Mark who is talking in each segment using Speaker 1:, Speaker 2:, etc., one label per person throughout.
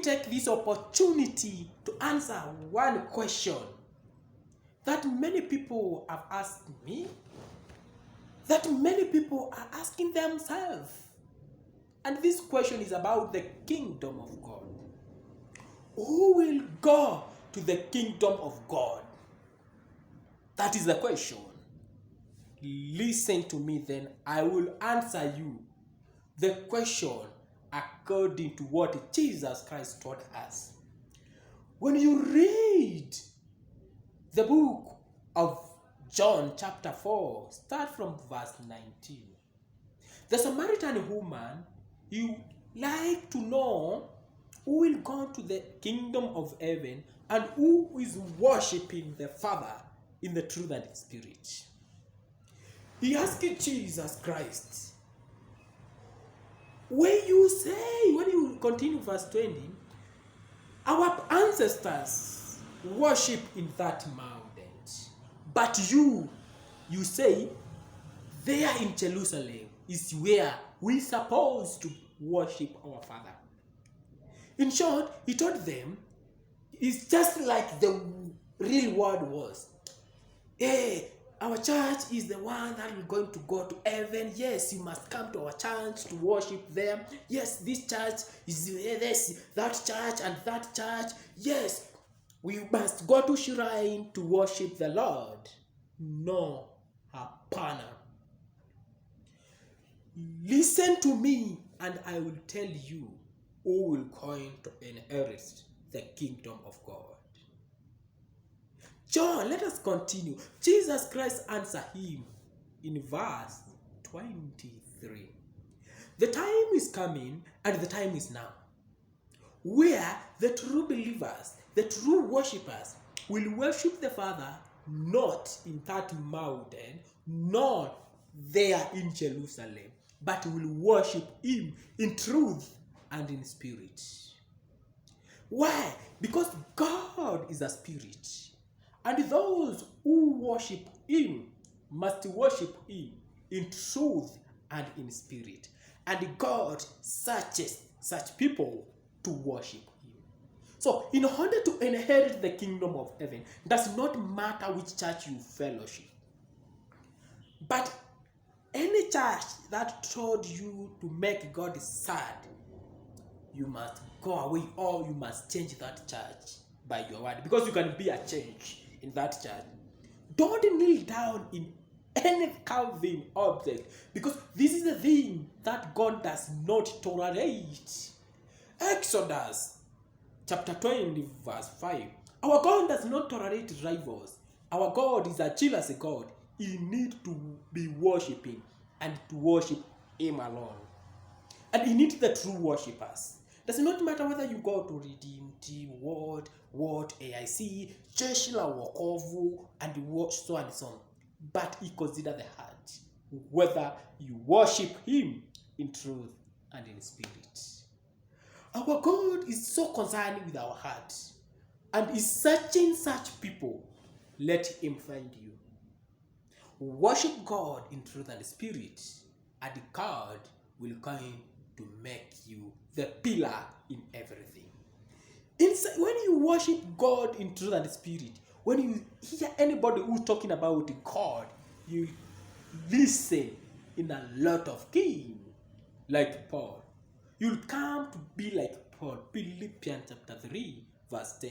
Speaker 1: me take this opportunity to answer one question that many people have asked me, that many people are asking themselves. And this question is about the kingdom of God. Who will go to the kingdom of God? That is the question. Listen to me, then I will answer you the question according to what Jesus Christ taught us. When you read the book of John chapter 4, start from verse 19. The Samaritan woman, you like to know who will go to the kingdom of heaven and who is worshiping the Father in the truth and spirit. He asked Jesus Christ, when you continue verse 20, our ancestors worship in that mountain, but you say, there in Jerusalem is where we supposed to worship our Father. In short, he told them, it's just like the real word was. Hey, our church is the one that we're going to go to heaven. Yes, you must come to our church to worship them. Yes, this church is this, that church and that church. Yes, we must go to shrine to worship the Lord. No, hapana. Listen to me and I will tell you who will going to inherit the kingdom of God. John, let us continue. Jesus Christ answered him in verse 23. The time is coming and the time is now, where the true believers, the true worshippers will worship the Father not in that mountain, not there in Jerusalem, but will worship him in truth and in spirit. Why? Because God is a spirit. And those who worship him must worship him in truth and in spirit. And God searches such people to worship him. So, in order to inherit the kingdom of heaven, does not matter which church you fellowship. But any church that told you to make God sad, you must go away or you must change that church by your word. Because you can be a change in that church. Don't kneel down in any carving object, because this is the thing that God does not tolerate. Exodus chapter 20 verse 5. Our God does not tolerate rivals. Our God is a jealous God. He needs to be worshipping and to worship him alone. And he needs the true worshippers. Does not matter whether you go to Redeem Team, Word, AIC, Cheshila, Wokovu, and so and so on. But he considers the heart, whether you worship him in truth and in spirit. Our God is so concerned with our heart and is searching such people. Let him find you. Worship God in truth and spirit, and God will come to make you the pillar in everything. When you worship God in truth and spirit, when you hear anybody who's talking about God, you listen in a lot of key, like Paul. You'll come to be like Paul. Philippians chapter 3, verse 10.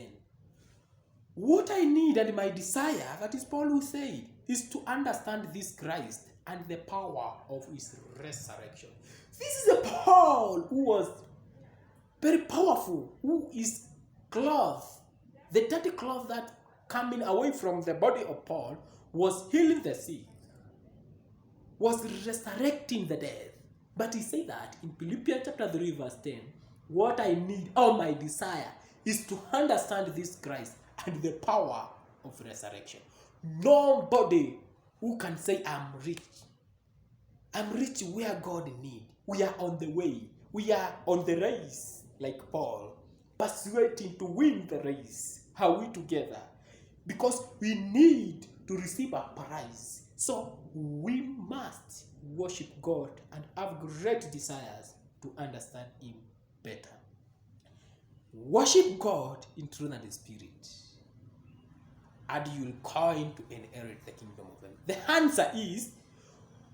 Speaker 1: What I need and my desire, that is Paul who said, is to understand this Christ and the power of his resurrection. This is a Paul who was very powerful, who is cloth. The dirty cloth that coming away from the body of Paul was healing the sick, was resurrecting the dead. But he said that in Philippians chapter 3 verse 10, what I need or my desire is to understand this Christ and the power of resurrection. Nobody who can say I'm rich where God needs. We are on the way. We are on the race, like Paul, persuading to win the race. Are we together? Because we need to receive a prize. So we must worship God and have great desires to understand him better. Worship God in truth and in spirit, and you'll going to inherit the kingdom of heaven. The answer is,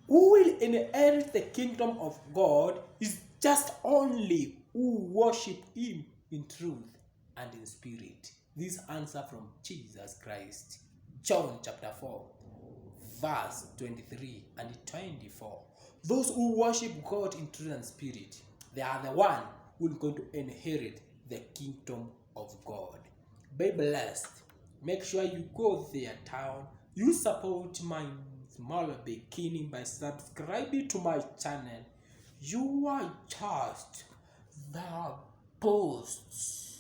Speaker 1: who will inherit the kingdom of God is just only who worship Him in truth and in spirit. This answer from Jesus Christ. John chapter 4, verse 23 and 24. Those who worship God in truth and spirit, they are the one who are going to inherit the kingdom of God. Be blessed. Make sure you go there town. You support my small beginning by subscribing to my channel. You are just the boosts.